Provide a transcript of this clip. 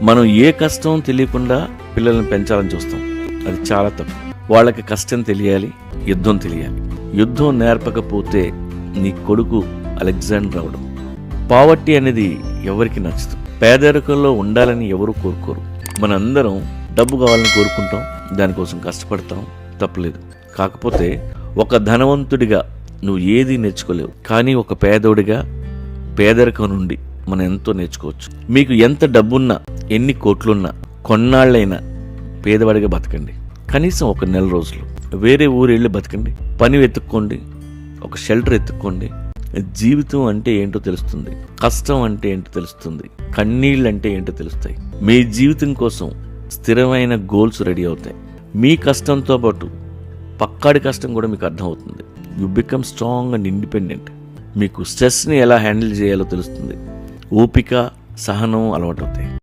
మనం ఏ కష్టం తెలియకుండా పిల్లల్ని పెంచాలని చూస్తాం. అది చాలా తప్పు. వాళ్ళకి కష్టం తెలియాలి, యుద్ధం తెలియాలి. యుద్ధం నేర్పకపోతే నీ కొడుకు అలెగ్జాండర్ అవడం. పావర్టీ అనేది ఎవరికి నచ్చదు. పేదరికంలో ఉండాలని ఎవరు కోరుకోరు. మనందరం డబ్బు కావాలని కోరుకుంటాం, దానికోసం కష్టపడతాం, తప్పలేదు. కాకపోతే ఒక ధనవంతుడిగా నువ్వు ఏది నేర్చుకోలేవు, కానీ ఒక పేదోడిగా పేదరికం నుండి మనం ఎంతో నేర్చుకోవచ్చు. మీకు ఎంత డబ్బున్నా, ఎన్ని కోట్లున్నా, కొన్నాళ్ళైనా పేదవాడిగా బతకండి. కనీసం ఒక నెల రోజులు వేరే ఊరు వెళ్ళి బతకండి. పని వెతుక్కోండి, ఒక షెల్టర్ ఎత్తుక్కోండి. జీవితం అంటే ఏంటో తెలుస్తుంది, కష్టం అంటే ఏంటో తెలుస్తుంది, కన్నీళ్ళు అంటే ఏంటో తెలుస్తాయి. మీ జీవితం కోసం స్థిరమైన గోల్స్ రెడీ అవుతాయి. మీ కష్టంతో పాటు పక్కాడి కష్టం కూడా మీకు అర్థమవుతుంది. You become strong and independent. మీకు స్ట్రెస్ని ఎలా హ్యాండిల్ చేయాలో తెలుస్తుంది. ఓపిక, సహనం అలవాటు అవుతాయి.